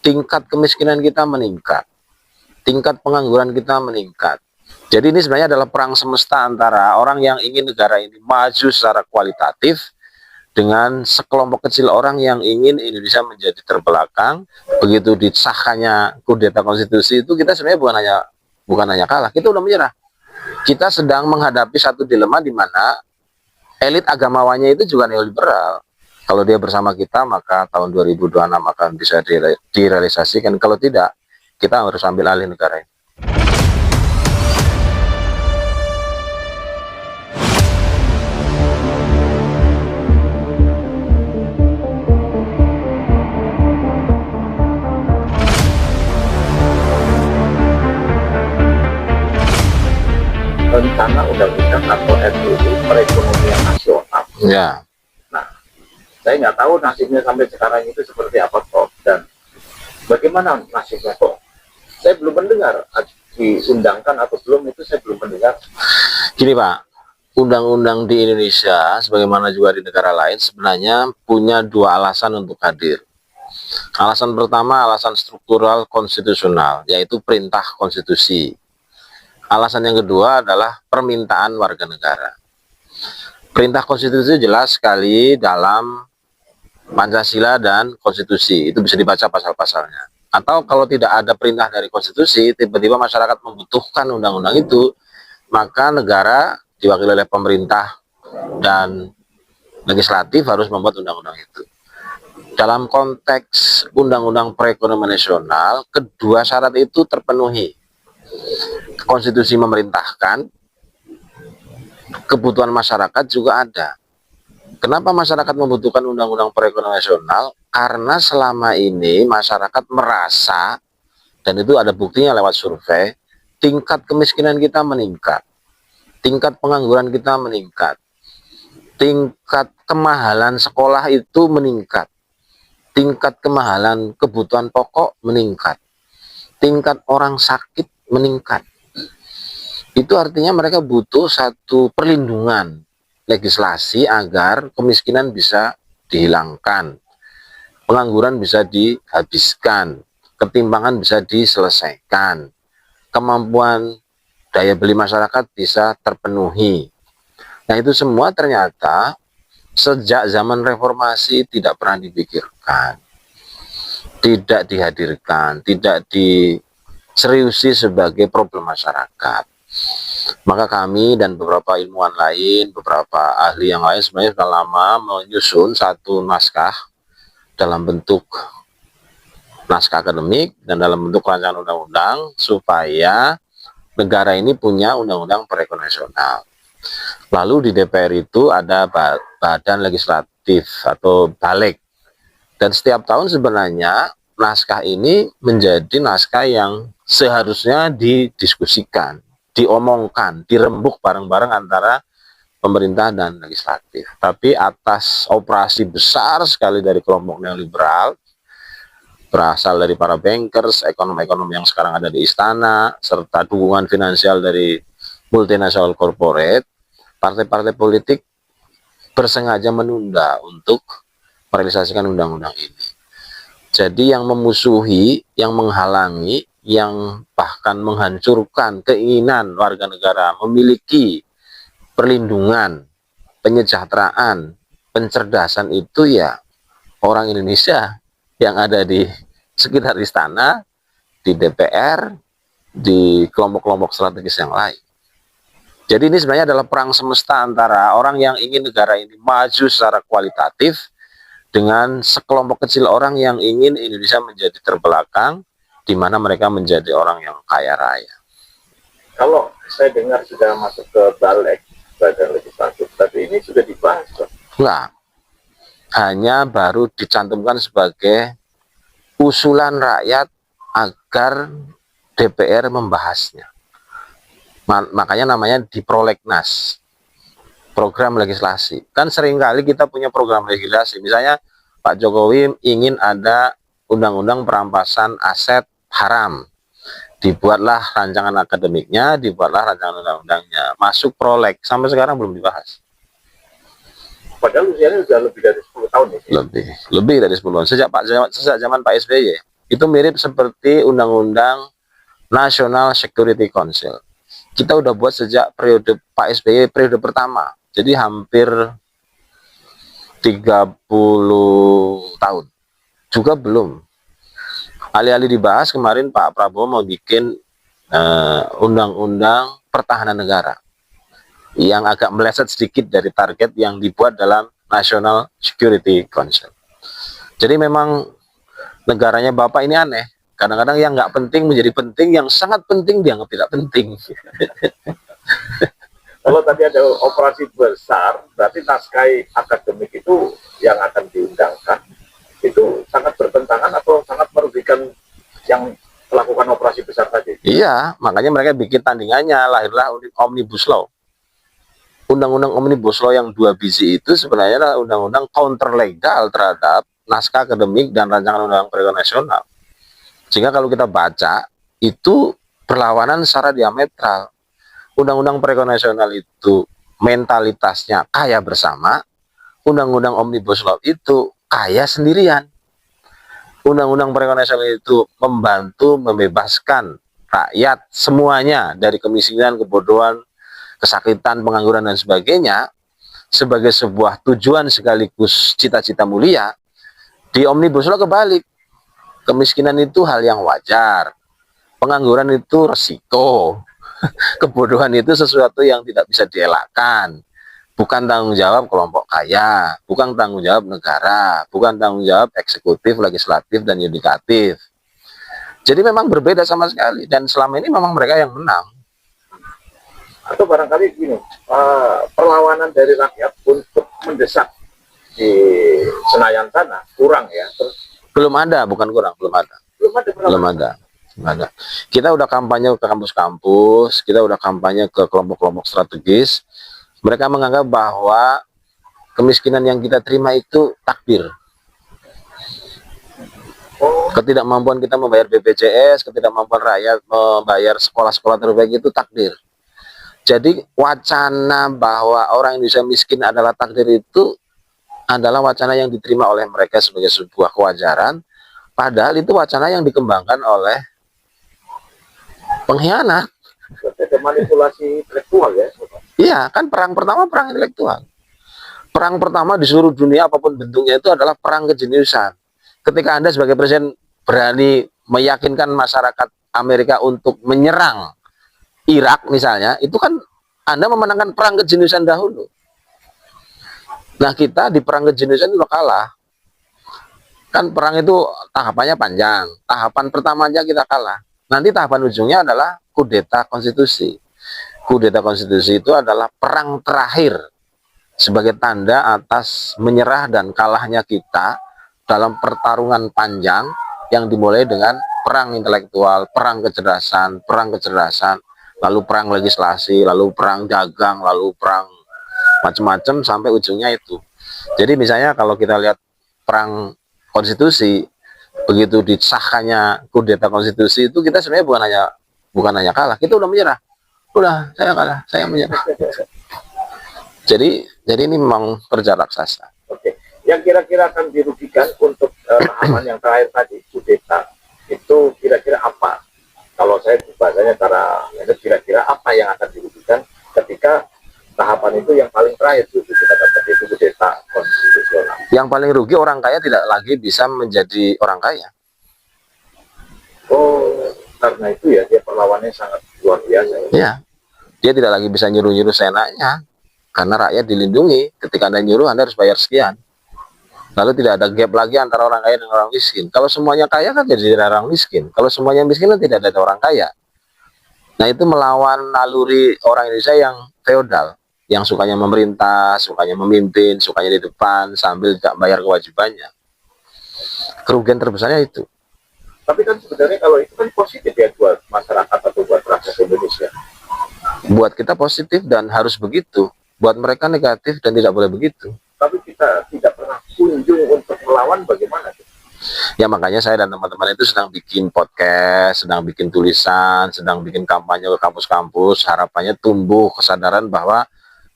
tingkat kemiskinan kita meningkat, tingkat pengangguran kita meningkat. Jadi ini sebenarnya adalah perang semesta antara orang yang ingin negara ini maju secara kualitatif dengan sekelompok kecil orang yang ingin Indonesia menjadi terbelakang. Begitu disahkannya kudeta konstitusi itu, kita sebenarnya bukan hanya kalah, kita udah menyerah. Kita sedang menghadapi satu dilema di mana elit agamawannya itu juga neoliberal. Kalau dia bersama kita, maka tahun 2026 akan bisa direalisasikan. Kalau tidak, kita harus ambil alih negara ini. Rencana undang-undang atau RUU perekonomian nasional. Ya. Nah, saya nggak tahu nasibnya sampai sekarang itu seperti apa kok, dan bagaimana nasibnya kok. Saya belum mendengar diundangkan atau belum, itu saya belum mendengar. Gini Pak, undang-undang di Indonesia, sebagaimana juga di negara lain, sebenarnya punya dua alasan untuk hadir. Alasan pertama, alasan struktural konstitusional, yaitu perintah konstitusi. Alasan yang kedua adalah permintaan warga negara. Perintah konstitusi jelas sekali dalam Pancasila dan konstitusi, itu bisa dibaca pasal-pasalnya. Atau kalau tidak ada perintah dari konstitusi, tiba-tiba masyarakat membutuhkan undang-undang itu, maka negara diwakili oleh pemerintah dan legislatif harus membuat undang-undang itu. Dalam konteks undang-undang perekonomian nasional, kedua syarat itu terpenuhi. Konstitusi memerintahkan, kebutuhan masyarakat juga ada. Kenapa masyarakat membutuhkan undang-undang perekonomian nasional? Karena selama ini masyarakat merasa, dan itu ada buktinya lewat survei, tingkat kemiskinan kita meningkat, tingkat pengangguran kita meningkat, tingkat kemahalan sekolah itu meningkat, tingkat kemahalan kebutuhan pokok meningkat, tingkat orang sakit meningkat. Itu artinya mereka butuh satu perlindungan legislasi agar kemiskinan bisa dihilangkan, pengangguran bisa dihabiskan, ketimpangan bisa diselesaikan, kemampuan daya beli masyarakat bisa terpenuhi. Nah, itu semua ternyata sejak zaman reformasi tidak pernah dipikirkan, tidak dihadirkan, tidak diseriusi sebagai problem masyarakat. Maka kami dan beberapa ilmuwan lain, beberapa ahli yang lain sebenarnya sudah lama menyusun satu naskah dalam bentuk naskah akademik dan dalam bentuk rancangan undang-undang supaya negara ini punya undang-undang perekonomian nasional. Lalu di DPR itu ada badan legislatif atau balik, dan setiap tahun sebenarnya naskah ini menjadi naskah yang seharusnya didiskusikan, diomongkan, dirembuk bareng-bareng antara pemerintah dan legislatif. Tapi atas operasi besar sekali dari kelompok neoliberal, berasal dari para bankers, ekonom-ekonom yang sekarang ada di istana, serta dukungan finansial dari multinasional corporate, partai-partai politik bersengaja menunda untuk merealisasikan undang-undang ini. Jadi yang memusuhi, yang menghalangi, yang bahkan menghancurkan keinginan warga negara memiliki perlindungan, penyejahteraan, pencerdasan itu ya orang Indonesia yang ada di sekitar istana, di DPR, di kelompok-kelompok strategis yang lain. Jadi ini sebenarnya adalah perang semesta antara orang yang ingin negara ini maju secara kualitatif dengan sekelompok kecil orang yang ingin Indonesia menjadi terbelakang, di mana mereka menjadi orang yang kaya raya. Kalau saya dengar sudah masuk ke balik badan legislatif, tapi ini sudah dibahas kok. Enggak, hanya baru dicantumkan sebagai usulan rakyat agar DPR membahasnya. Makanya namanya di prolegnas, program legislasi. Kan seringkali kita punya program legislasi, misalnya Pak Jokowi ingin ada undang-undang perampasan aset haram, dibuatlah rancangan akademiknya, dibuatlah rancangan undang-undangnya, masuk proleg, sampai sekarang belum dibahas. Padahal usianya sudah lebih dari 10 tahun ya? Lebih dari 10 tahun, sejak zaman Pak SBY. Itu mirip seperti Undang-Undang National Security Council. Kita udah buat sejak periode Pak SBY periode pertama. Jadi hampir 30 tahun. Juga belum. Alih-alih dibahas, kemarin Pak Prabowo mau bikin undang-undang pertahanan negara yang agak meleset sedikit dari target yang dibuat dalam National Security Council. Jadi memang negaranya Bapak ini aneh. Kadang-kadang yang nggak penting menjadi penting, yang sangat penting dianggap tidak penting. Kalau tadi ada operasi besar, berarti naskah akademik itu yang akan diundangkan itu sangat bertentangan atau sangat merugikan yang melakukan operasi besar tadi. Iya, makanya mereka bikin tandingannya, lahirlah Omnibus Law. Undang-undang Omnibus Law yang 2 biji itu sebenarnya adalah undang-undang counter legal terhadap naskah akademik dan rancangan undang-undang perencanaan nasional. Sehingga kalau kita baca, itu berlawanan secara diametral. Undang-undang perencanaan nasional itu mentalitasnya kaya bersama, undang-undang Omnibus Law itu kaya sendirian. Undang-undang perencanaan nasional itu membantu membebaskan rakyat semuanya dari kemiskinan, kebodohan, kesakitan, pengangguran, dan sebagainya sebagai sebuah tujuan sekaligus cita-cita mulia. Di Omnibus Law kebalik. Kemiskinan itu hal yang wajar. Pengangguran itu resiko. Kebodohan itu sesuatu yang tidak bisa dielakkan. Bukan tanggung jawab kelompok kaya, bukan tanggung jawab negara, bukan tanggung jawab eksekutif, legislatif, dan yudikatif. Jadi memang berbeda sama sekali. Dan selama ini memang mereka yang menang. Atau barangkali gini, perlawanan dari rakyat untuk mendesak di Senayan sana kurang ya. Terus Belum ada, bukan kurang, belum ada. Belum ada. Kita udah kampanye ke kampus-kampus, kita udah kampanye ke kelompok-kelompok strategis. Mereka menganggap bahwa kemiskinan yang kita terima itu takdir. Ketidakmampuan kita membayar BPJS, ketidakmampuan rakyat membayar sekolah-sekolah terbaik itu takdir. Jadi wacana bahwa orang Indonesia miskin adalah takdir itu adalah wacana yang diterima oleh mereka sebagai sebuah kewajaran, padahal itu wacana yang dikembangkan oleh pengkhianat. ada manipulasi intelektual ya. Iya, kan perang pertama perang intelektual. Perang pertama di seluruh dunia apapun bentuknya itu adalah perang kejeniusan. Ketika Anda sebagai presiden berani meyakinkan masyarakat Amerika untuk menyerang Irak misalnya, itu kan Anda memenangkan perang kejeniusan dahulu. Nah, kita di perang kejeniusan itu kalah. Kan perang itu tahapannya panjang. Tahapan pertama aja kita kalah. Nanti tahapan ujungnya adalah kudeta konstitusi. Kudeta konstitusi itu adalah perang terakhir sebagai tanda atas menyerah dan kalahnya kita dalam pertarungan panjang yang dimulai dengan perang intelektual, perang kecerdasan, lalu perang legislasi, lalu perang dagang, lalu perang macam-macam sampai ujungnya itu. Jadi misalnya kalau kita lihat perang konstitusi, begitu disahkannya kudeta konstitusi itu kita sebenarnya bukan hanya kalah, kita udah menyerah. Udah, saya kalah, saya menyerah. Jadi ini memang kerja raksasa. Oke, yang kira-kira akan dirugikan untuk tahapan yang terakhir tadi, kudeta, itu kira-kira apa? Kalau saya bahasanya cara kira-kira apa yang akan dirugikan ketika tahapan itu yang paling terakhir itu kita dapat itu kudeta konstitusional. Yang paling rugi orang kaya tidak lagi bisa menjadi orang kaya. Oh, karena itu ya dia perlawannya sangat luar biasa. Ya, dia tidak lagi bisa nyuruh-nyuruh seenaknya karena rakyat dilindungi. Ketika Anda nyuruh, Anda harus bayar sekian. Lalu tidak ada gap lagi antara orang kaya dan orang miskin. Kalau semuanya kaya kan jadi orang miskin. Kalau semuanya miskin kan tidak ada orang kaya. Nah, itu melawan naluri orang Indonesia yang feodal, yang sukanya memerintah, sukanya memimpin, sukanya di depan sambil tidak bayar kewajibannya. Kerugian terbesarnya itu. Tapi kan sebenarnya kalau itu kan positif ya buat masyarakat atau buat rakyat Indonesia. Buat kita positif dan harus begitu. Buat mereka negatif dan tidak boleh begitu. Tapi kita tidak pernah kunjung untuk melawan, bagaimana? Ya makanya saya dan teman-teman itu sedang bikin podcast, sedang bikin tulisan, sedang bikin kampanye ke kampus-kampus. Harapannya tumbuh kesadaran bahwa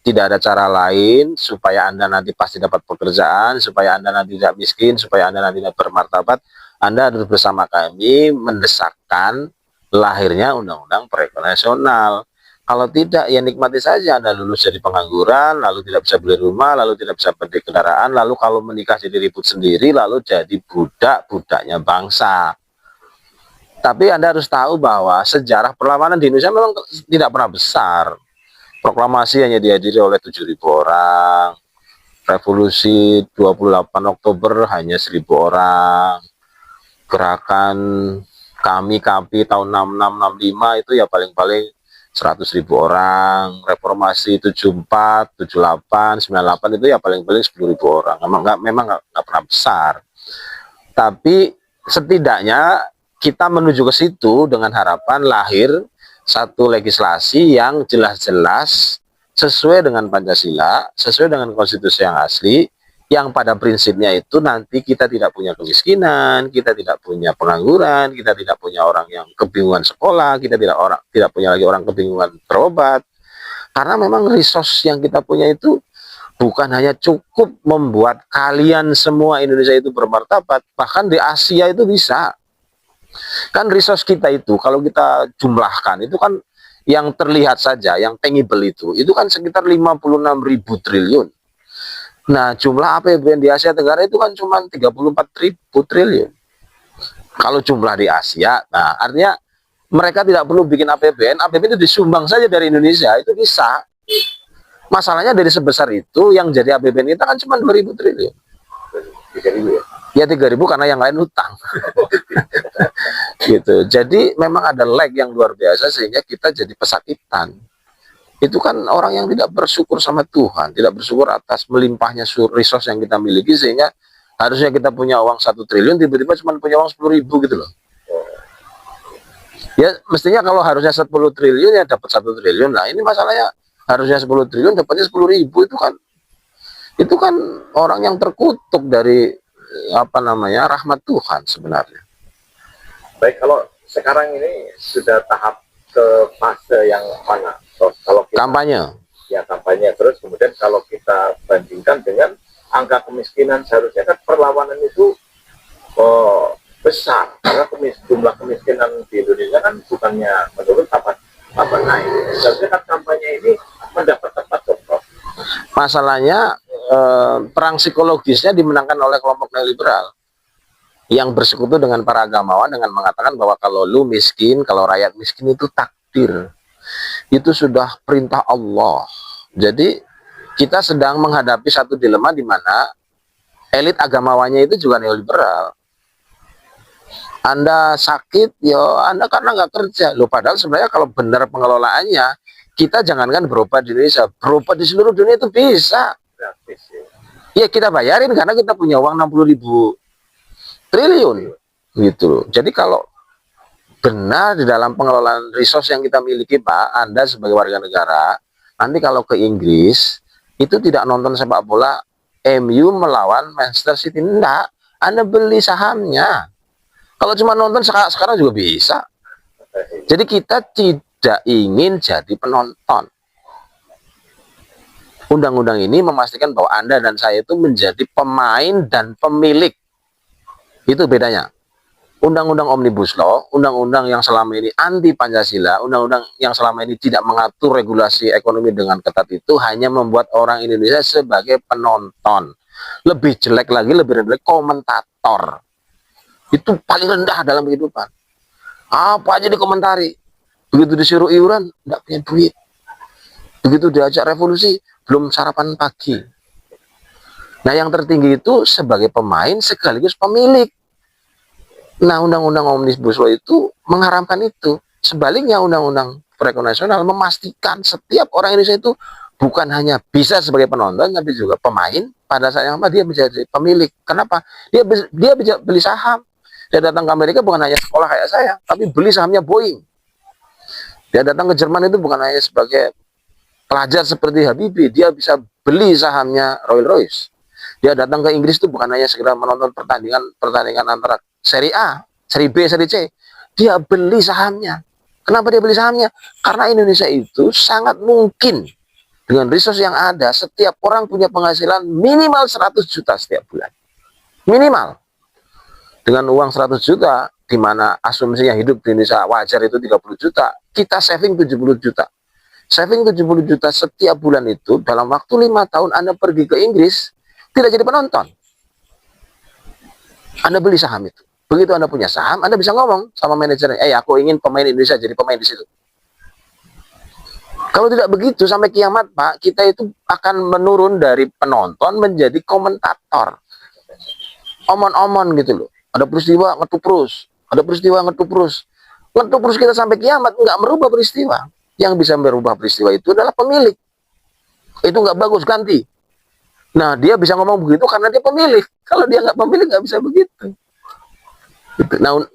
tidak ada cara lain supaya Anda nanti pasti dapat pekerjaan, supaya Anda nanti tidak miskin, supaya Anda nanti tidak bermartabat. Anda harus bersama kami mendesakkan lahirnya undang-undang perekonomian nasional. Kalau tidak, ya nikmati saja Anda lulus jadi pengangguran, lalu tidak bisa beli rumah, lalu tidak bisa beli kendaraan, lalu kalau menikah jadi ribut sendiri, lalu jadi budak-budaknya bangsa. Tapi Anda harus tahu bahwa sejarah perlawanan di Indonesia memang tidak pernah besar. Proklamasi hanya dihadiri oleh 7.000 orang, revolusi 28 Oktober hanya 1.000 orang, gerakan kami KAPI tahun 6665 itu ya paling-paling 100.000 orang, reformasi 74, 78, 98 itu ya paling-paling 10.000 orang. Memang nggak pernah besar. Tapi setidaknya kita menuju ke situ dengan harapan lahir satu legislasi yang jelas-jelas sesuai dengan Pancasila, sesuai dengan konstitusi yang asli, yang pada prinsipnya itu nanti kita tidak punya kemiskinan, kita tidak punya pengangguran, kita tidak punya orang yang kebingungan sekolah, kita tidak punya lagi orang kebingungan berobat. Karena memang resource yang kita punya itu bukan hanya cukup membuat kalian semua Indonesia itu bermartabat, bahkan di Asia itu bisa. Kan resource kita itu kalau kita jumlahkan itu kan yang terlihat saja, yang tangible itu kan sekitar 56.000 triliun. Nah, jumlah APBN di Asia Tenggara itu kan cuma 34.000 triliun. Kalau jumlah di Asia, nah artinya mereka tidak perlu bikin APBN, APBN itu disumbang saja dari Indonesia, itu bisa. Masalahnya dari sebesar itu, yang jadi APBN kita kan cuma 2.000 triliun. 3.000 ya? Ya 3.000 karena yang lain hutang. Gitu. Jadi memang ada lag yang luar biasa sehingga kita jadi pesakitan. Itu kan orang yang tidak bersyukur sama Tuhan, tidak bersyukur atas melimpahnya resource yang kita miliki, sehingga harusnya kita punya uang 1 triliun, tiba-tiba cuma punya uang 10.000 gitu loh. Ya mestinya kalau harusnya 10 triliun ya dapat 1 triliun. Nah ini masalahnya harusnya 10 triliun dapatnya 10.000, itu kan orang yang terkutuk dari rahmat Tuhan sebenarnya. Baik, kalau sekarang ini sudah tahap ke fase yang mana? Kalau kita, kampanye. Ya kampanye. Terus kemudian kalau kita bandingkan dengan angka kemiskinan, seharusnya kan perlawanan itu besar, karena jumlah kemiskinan di Indonesia kan bukannya menurun tapi naik. Seharusnya kan kampanye ini mendapat tempat, Prof. Masalahnya perang psikologisnya dimenangkan oleh kelompok neoliberal yang bersekutu dengan para agamawan dengan mengatakan bahwa kalau lu miskin, kalau rakyat miskin itu takdir, itu sudah perintah Allah. Jadi kita sedang menghadapi satu dilema di mana elit agamawannya itu juga neoliberal. Anda sakit, ya Anda karena nggak kerja. Loh, padahal sebenarnya kalau benar pengelolaannya, kita jangankan berobat di Indonesia, berobat di seluruh dunia itu bisa. Ya kita bayarin karena kita punya uang 60.000 triliun gitu. Jadi kalau benar di dalam pengelolaan resource yang kita miliki, Pak, Anda sebagai warga negara, nanti kalau ke Inggris itu tidak nonton sepak bola MU melawan Manchester City, enggak, Anda beli sahamnya. Kalau cuma nonton sekarang juga bisa. Jadi kita tidak ingin jadi penonton. Undang-undang ini memastikan bahwa Anda dan saya itu menjadi pemain dan pemilik. Itu bedanya. Undang-undang Omnibus Law, undang-undang yang selama ini anti Pancasila, undang-undang yang selama ini tidak mengatur regulasi ekonomi dengan ketat itu hanya membuat orang Indonesia sebagai penonton. Lebih jelek lagi, lebih rendah lagi, komentator. Itu paling rendah dalam kehidupan. Apa aja dikomentari. Begitu disuruh iuran, tidak punya duit. Begitu diajak revolusi, belum sarapan pagi. Nah yang tertinggi itu sebagai pemain sekaligus pemilik. Nah, undang-undang Omnibus Law itu mengharamkan itu. Sebaliknya, undang-undang perekonomian nasional memastikan setiap orang Indonesia itu bukan hanya bisa sebagai penonton, tapi juga pemain. Pada saat yang sama dia menjadi pemilik. Kenapa? Dia bisa beli saham. Dia datang ke Amerika bukan hanya sekolah kayak saya, tapi beli sahamnya Boeing. Dia datang ke Jerman itu bukan hanya sebagai pelajar seperti Habibie, dia bisa beli sahamnya Rolls-Royce. Dia datang ke Inggris itu bukan hanya sekedar menonton pertandingan antara Seri A, Seri B, Seri C. Dia beli sahamnya. Kenapa dia beli sahamnya? Karena Indonesia itu sangat mungkin dengan resource yang ada, setiap orang punya penghasilan minimal 100 juta setiap bulan. Minimal. dengan uang 100 juta, di mana asumsinya hidup di Indonesia wajar itu 30 juta, kita saving 70 juta. Saving 70 juta setiap bulan itu, dalam waktu 5 tahun Anda pergi ke Inggris, tidak jadi penonton. Anda beli saham itu. Begitu Anda punya saham, Anda bisa ngomong sama manajernya, aku ingin pemain Indonesia jadi pemain di situ. Kalau tidak begitu, sampai kiamat Pak, kita itu akan menurun dari penonton menjadi komentator. Omon-omon gitu loh. Ada peristiwa ngetuprus, ada peristiwa ngetuprus. Ngetuprus kita sampai kiamat, nggak merubah peristiwa. Yang bisa merubah peristiwa itu adalah pemilik. Itu nggak bagus, ganti. Nah, dia bisa ngomong begitu karena dia pemilik. Kalau dia nggak pemilik, nggak bisa begitu.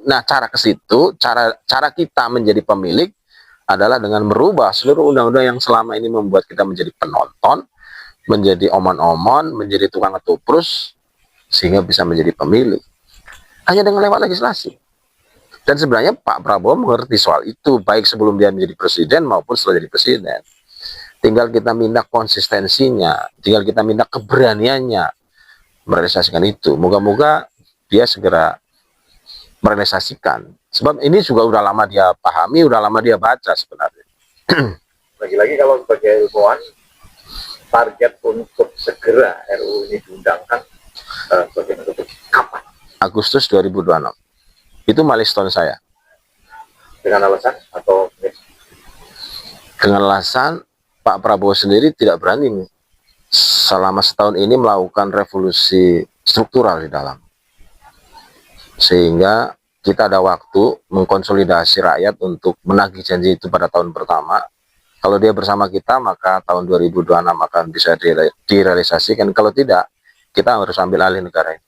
Nah, cara ke situ, cara kita menjadi pemilik adalah dengan merubah seluruh undang-undang yang selama ini membuat kita menjadi penonton, menjadi omon-omon, menjadi tukang ngetuprus, sehingga bisa menjadi pemilik. Hanya dengan lewat legislasi. Dan sebenarnya Pak Prabowo mengerti soal itu, baik sebelum dia menjadi presiden maupun setelah jadi presiden. Tinggal kita minta konsistensinya, tinggal kita minta keberaniannya merealisasikan itu. Moga-moga dia segera merealisasikan. Sebab ini juga udah lama dia pahami, udah lama dia baca sebenarnya. Lagi-lagi kalau sebagai ilmuwan, target untuk segera RUU ini diundangkan sebagai bentuk kapan? Agustus 2026. Itu milestone saya. Dengan alasan atau Dengan alasan Pak Prabowo sendiri tidak berani nih, selama setahun ini melakukan revolusi struktural di dalam. Sehingga kita ada waktu mengkonsolidasi rakyat untuk menagih janji itu pada tahun pertama. Kalau dia bersama kita, maka tahun 2026 akan bisa direalisasikan. Kalau tidak, kita harus ambil alih negara ini.